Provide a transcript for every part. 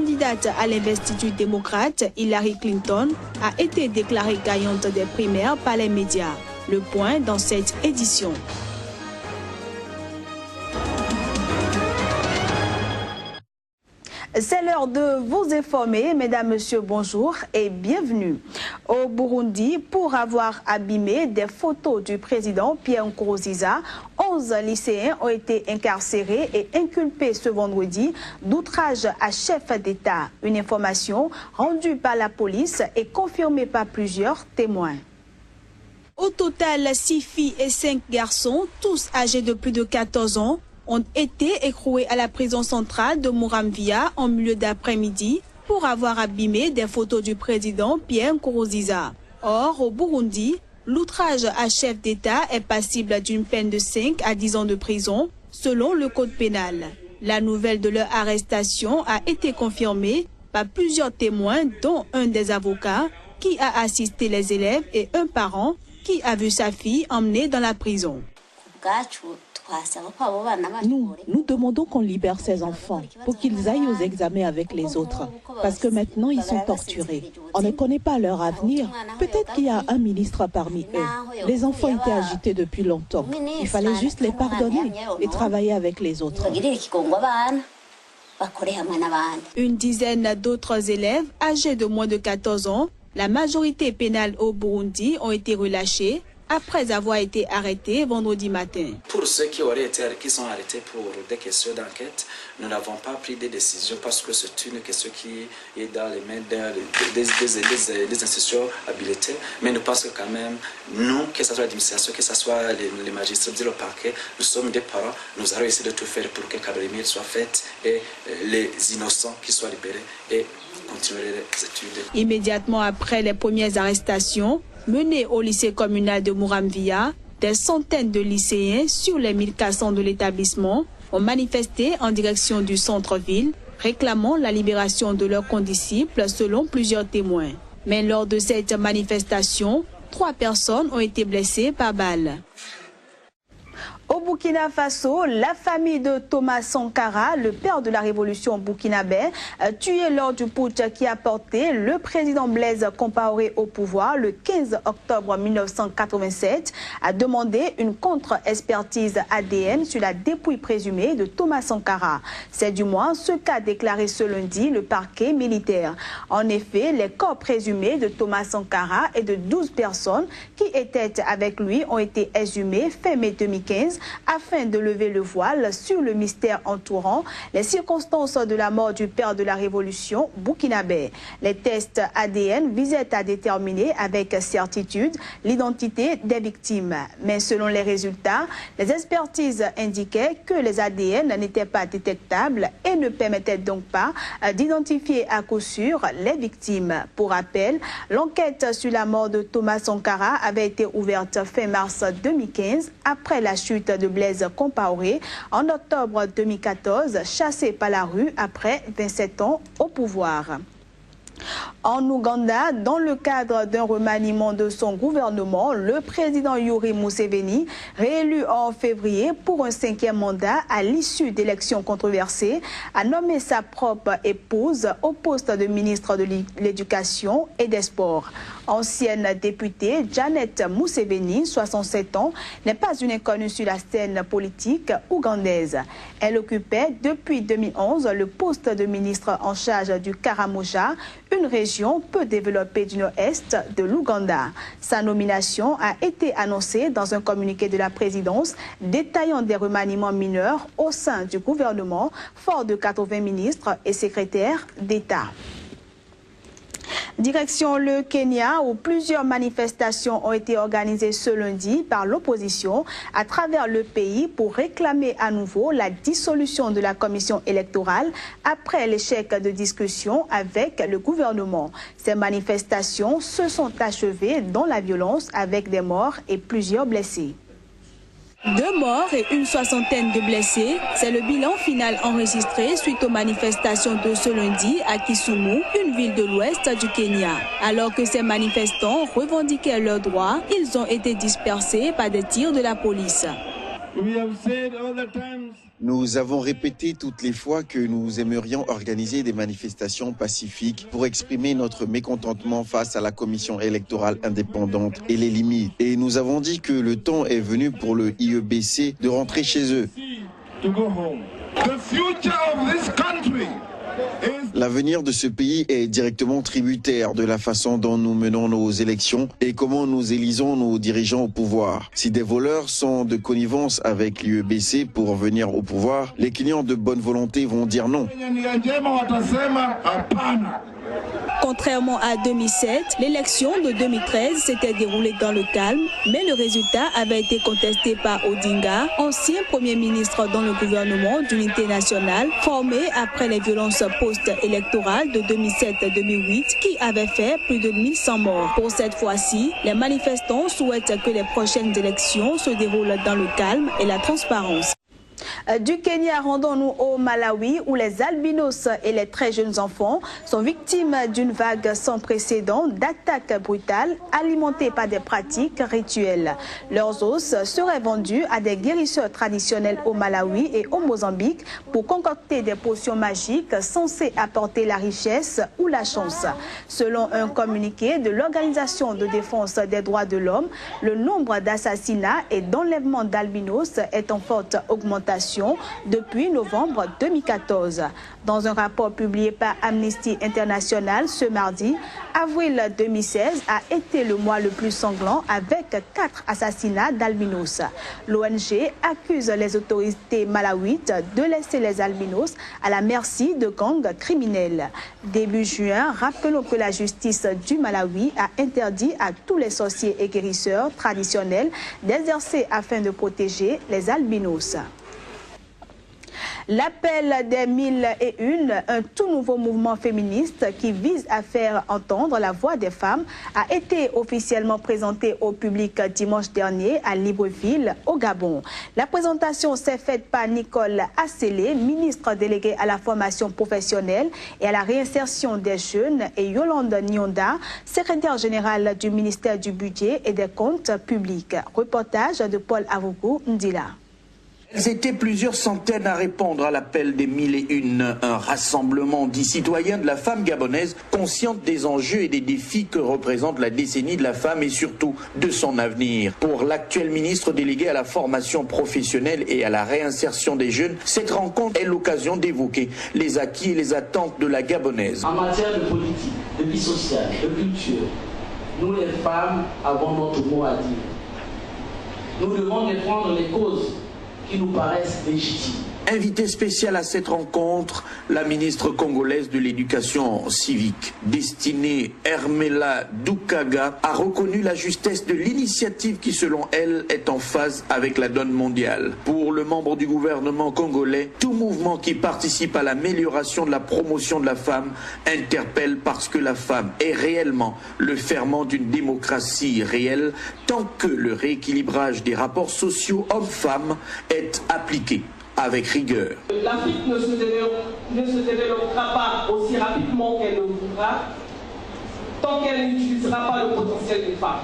candidate à l'investiture démocrate, Hillary Clinton, a été déclarée gagnante des primaires par les médias. Le point dans cette édition. C'est l'heure de vous informer, mesdames, messieurs, bonjour et bienvenue. Au Burundi, pour avoir abîmé des photos du président Pierre Nkurunziza, 11 lycéens ont été incarcérés et inculpés ce vendredi d'outrage à chef d'État. Une information rendue par la police et confirmée par plusieurs témoins. Au total, 6 filles et 5 garçons, tous âgés de plus de 14 ans, ont été écroués à la prison centrale de Muramvya en milieu d'après-midi pour avoir abîmé des photos du président Pierre Nkurunziza. Or, au Burundi, l'outrage à chef d'État est passible d'une peine de 5 à 10 ans de prison, selon le code pénal. La nouvelle de leur arrestation a été confirmée par plusieurs témoins, dont un des avocats qui a assisté les élèves et un parent qui a vu sa fille emmenée dans la prison. Nous demandons qu'on libère ces enfants pour qu'ils aillent aux examens avec les autres. Parce que maintenant, ils sont torturés. On ne connaît pas leur avenir. Peut-être qu'il y a un ministre parmi eux. Les enfants étaient agités depuis longtemps. Il fallait juste les pardonner et travailler avec les autres. Une dizaine d'autres élèves âgés de moins de 14 ans, la majorité pénale au Burundi, ont été relâchés après avoir été arrêtés vendredi matin. Pour ceux qui sont arrêtés pour des questions d'enquête, nous n'avons pas pris de décision parce que c'est une question qui est dans les mains des institutions habilitées. Mais nous pensons que quand même, nous, que ce soit l'administration, que ce soit les magistrats, le parquet, nous sommes des parents, nous allons essayer de tout faire pour que Kabrimir soit faite et les innocents qui soient libérés et continuer les études. Immédiatement après les premières arrestations menées au lycée communal de Muramvya, des centaines de lycéens sur les 1400 de l'établissement ont manifesté en direction du centre-ville, réclamant la libération de leurs condisciples selon plusieurs témoins. Mais lors de cette manifestation, 3 personnes ont été blessées par balle. Au Burkina Faso, la famille de Thomas Sankara, le père de la révolution burkinabé, tué lors du putsch qui a porté le président Blaise Compaoré au pouvoir le 15 octobre 1987, a demandé une contre-expertise ADN sur la dépouille présumée de Thomas Sankara. C'est du moins ce qu'a déclaré ce lundi le parquet militaire. En effet, les corps présumés de Thomas Sankara et de 12 personnes qui étaient avec lui ont été exhumés fin mai 2015 afin de lever le voile sur le mystère entourant les circonstances de la mort du père de la révolution burkinabé. Les tests ADN visaient à déterminer avec certitude l'identité des victimes. Mais selon les résultats, les expertises indiquaient que les ADN n'étaient pas détectables et ne permettaient donc pas d'identifier à coup sûr les victimes. Pour rappel, l'enquête sur la mort de Thomas Sankara avait été ouverte fin mars 2015 après la chute de Blaise Compaoré en octobre 2014, chassé par la rue après 27 ans au pouvoir. En Ouganda, dans le cadre d'un remaniement de son gouvernement, le président Yoweri Museveni, réélu en février pour un 5e mandat à l'issue d'élections controversées, a nommé sa propre épouse au poste de ministre de l'Éducation et des Sports. Ancienne députée, Janet Museveni, 67 ans, n'est pas une inconnue sur la scène politique ougandaise. Elle occupait depuis 2011 le poste de ministre en charge du Karamoja, une région peu développée du nord-est de l'Ouganda. Sa nomination a été annoncée dans un communiqué de la présidence détaillant des remaniements mineurs au sein du gouvernement, fort de 80 ministres et secrétaires d'État. Direction le Kenya, où plusieurs manifestations ont été organisées ce lundi par l'opposition à travers le pays pour réclamer à nouveau la dissolution de la commission électorale après l'échec de discussion avec le gouvernement. Ces manifestations se sont achevées dans la violence avec des morts et plusieurs blessés. 2 morts et une soixantaine de blessés, c'est le bilan final enregistré suite aux manifestations de ce lundi à Kisumu, une ville de l'ouest du Kenya. Alors que ces manifestants revendiquaient leurs droits, ils ont été dispersés par des tirs de la police. Nous avons répété toutes les fois que nous aimerions organiser des manifestations pacifiques pour exprimer notre mécontentement face à la commission électorale indépendante et les limites. Et nous avons dit que le temps est venu pour le IEBC de rentrer chez eux. L'avenir de ce pays est directement tributaire de la façon dont nous menons nos élections et comment nous élisons nos dirigeants au pouvoir. Si des voleurs sont de connivence avec l'IEBC pour venir au pouvoir, les clients de bonne volonté vont dire non. Contrairement à 2007, l'élection de 2013 s'était déroulée dans le calme, mais le résultat avait été contesté par Odinga, ancien Premier ministre dans le gouvernement d'unité nationale, formé après les violences post-électorales de 2007-2008 qui avaient fait plus de 1100 morts. Pour cette fois-ci, les manifestants souhaitent que les prochaines élections se déroulent dans le calme et la transparence. Du Kenya, rendons-nous au Malawi où les albinos et les très jeunes enfants sont victimes d'une vague sans précédent d'attaques brutales alimentées par des pratiques rituelles. Leurs os seraient vendus à des guérisseurs traditionnels au Malawi et au Mozambique pour concocter des potions magiques censées apporter la richesse ou la chance. Selon un communiqué de l'Organisation de défense des droits de l'homme, le nombre d'assassinats et d'enlèvements d'albinos est en forte augmentation depuis novembre 2014. Dans un rapport publié par Amnesty International ce mardi, avril 2016 a été le mois le plus sanglant avec 4 assassinats d'albinos. L'ONG accuse les autorités malawites de laisser les albinos à la merci de gangs criminels. Début juin, rappelons que la justice du Malawi a interdit à tous les sorciers et guérisseurs traditionnels d'exercer afin de protéger les albinos. L'appel des 1001, un tout nouveau mouvement féministe qui vise à faire entendre la voix des femmes, a été officiellement présenté au public dimanche dernier à Libreville, au Gabon. La présentation s'est faite par Nicole Assélé, ministre déléguée à la formation professionnelle et à la réinsertion des jeunes, et Yolande Nyonda, secrétaire générale du ministère du Budget et des Comptes publics. Reportage de Paul Avoukou Ndila. Elles étaient plusieurs centaines à répondre à l'appel des 1001, un rassemblement dit citoyen de la femme gabonaise, consciente des enjeux et des défis que représente la décennie de la femme et surtout de son avenir. Pour l'actuel ministre délégué à la formation professionnelle et à la réinsertion des jeunes, cette rencontre est l'occasion d'évoquer les acquis et les attentes de la gabonaise. En matière de politique, de vie sociale, de culture, nous les femmes avons notre mot à dire. Nous devons défendre les causes qui nous paraissent légitimes. Invitée spéciale à cette rencontre, la ministre congolaise de l'éducation civique, destinée Hermela Doukaga, a reconnu la justesse de l'initiative qui, selon elle, est en phase avec la donne mondiale. Pour le membre du gouvernement congolais, tout mouvement qui participe à l'amélioration de la promotion de la femme interpelle parce que la femme est réellement le ferment d'une démocratie réelle tant que le rééquilibrage des rapports sociaux hommes-femmes est appliqué avec rigueur. L'Afrique ne se développera pas aussi rapidement qu'elle le voudra tant qu'elle n'utilisera pas le potentiel des femmes.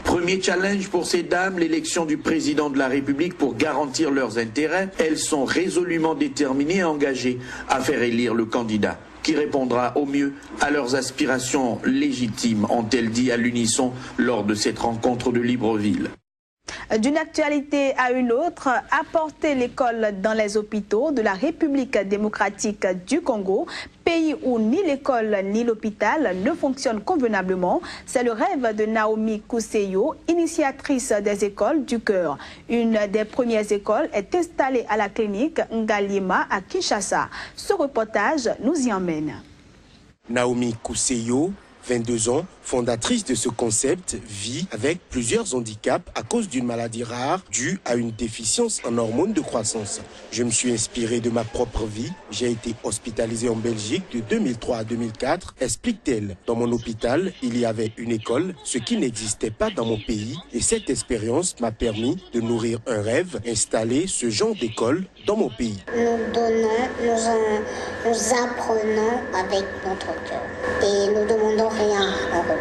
Premier challenge pour ces dames, l'élection du président de la République pour garantir leurs intérêts. Elles sont résolument déterminées et engagées à faire élire le candidat qui répondra au mieux à leurs aspirations légitimes, ont-elles dit à l'unisson lors de cette rencontre de Libreville. D'une actualité à une autre, apporter l'école dans les hôpitaux de la République démocratique du Congo, pays où ni l'école ni l'hôpital ne fonctionnent convenablement, c'est le rêve de Naomi Kuseyo, initiatrice des écoles du cœur. Une des premières écoles est installée à la clinique Ngalima à Kinshasa. Ce reportage nous y emmène. Naomi Kuseyo, 22 ans, fondatrice de ce concept, vit avec plusieurs handicaps à cause d'une maladie rare due à une déficience en hormones de croissance. Je me suis inspiré de ma propre vie. J'ai été hospitalisée en Belgique de 2003 à 2004, explique-t-elle. Dans mon hôpital, il y avait une école, ce qui n'existait pas dans mon pays. Et cette expérience m'a permis de nourrir un rêve, installer ce genre d'école dans mon pays. Nous donnons, nous apprenons avec notre cœur. Et nous ne demandons rien en retour.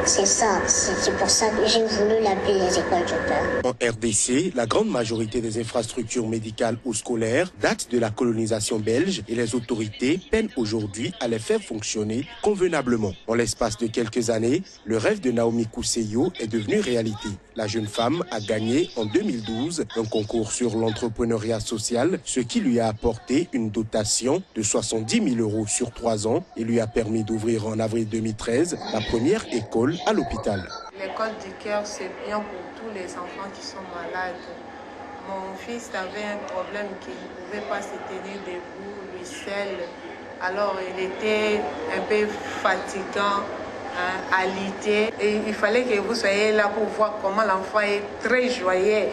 C'est ça, c'est pour ça que j'ai voulu l'appeler les écoles du cœur. En RDC, la grande majorité des infrastructures médicales ou scolaires datent de la colonisation belge et les autorités peinent aujourd'hui à les faire fonctionner convenablement. En l'espace de quelques années, le rêve de Naomi Kousseyo est devenu réalité. La jeune femme a gagné en 2012 un concours sur l'entrepreneuriat social, ce qui lui a apporté une dotation de 70 000 € sur 3 ans et lui a permis d'ouvrir en avril 2013 la première école à l'hôpital. L'école du cœur, c'est bien pour tous les enfants qui sont malades. Mon fils avait un problème qu'il ne pouvait pas se tenir debout, lui seul. Alors il était un peu fatigant, alité. Et il fallait que vous soyez là pour voir comment l'enfant est très joyeux,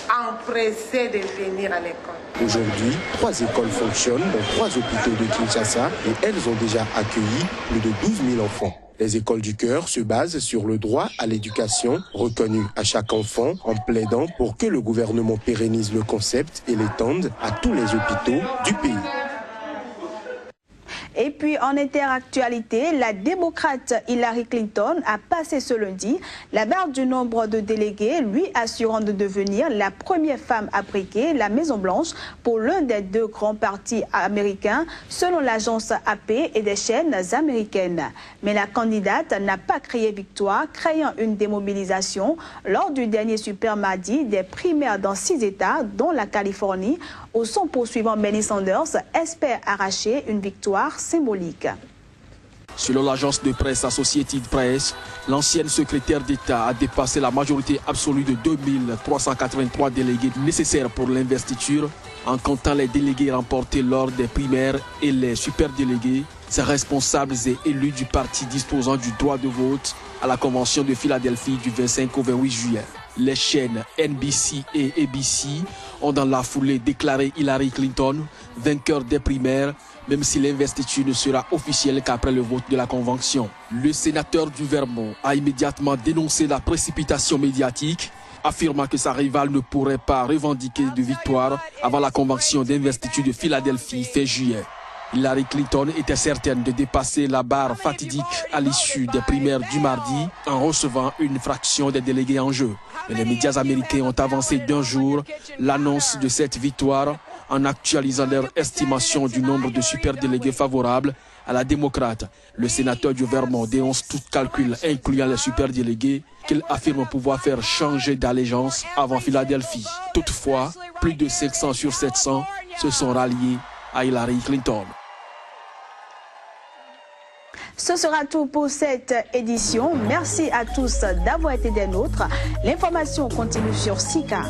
empressé de venir à l'école. Aujourd'hui, 3 écoles fonctionnent dans 3 hôpitaux de Kinshasa et elles ont déjà accueilli plus de 12 000 enfants. Les écoles du cœur se basent sur le droit à l'éducation reconnu à chaque enfant en plaidant pour que le gouvernement pérennise le concept et l'étende à tous les hôpitaux du pays. Et puis en interactualité, la démocrate Hillary Clinton a passé ce lundi la barre du nombre de délégués, lui assurant de devenir la première femme à briguer la Maison-Blanche pour l'un des 2 grands partis américains, selon l'agence AP et des chaînes américaines. Mais la candidate n'a pas crié victoire, créant une démobilisation lors du dernier super mardi des primaires dans 6 États, dont la Californie, où son poursuivant Bernie Sanders espère arracher une victoire symbolique. Selon l'agence de presse Associated Press, l'ancienne secrétaire d'État a dépassé la majorité absolue de 2383 délégués nécessaires pour l'investiture, en comptant les délégués remportés lors des primaires et les superdélégués, ces responsables et élus du parti disposant du droit de vote à la convention de Philadelphie du 25 au 28 juillet. Les chaînes NBC et ABC ont dans la foulée déclaré Hillary Clinton vainqueur des primaires, même si l'investiture ne sera officielle qu'après le vote de la convention. Le sénateur du Vermont a immédiatement dénoncé la précipitation médiatique, affirmant que sa rivale ne pourrait pas revendiquer de victoire avant la convention d'investiture de Philadelphie fin juillet. Hillary Clinton était certaine de dépasser la barre fatidique à l'issue des primaires du mardi en recevant une fraction des délégués en jeu. Mais les médias américains ont avancé d'1 jour l'annonce de cette victoire en actualisant leur estimation du nombre de superdélégués favorables à la démocrate. Le sénateur du Vermont dénonce tout calcul incluant les superdélégués qu'il affirme pouvoir faire changer d'allégeance avant Philadelphie. Toutefois, plus de 500 sur 700 se sont ralliés à Hillary Clinton. Ce sera tout pour cette édition. Merci à tous d'avoir été des nôtres. L'information continue sur Sika.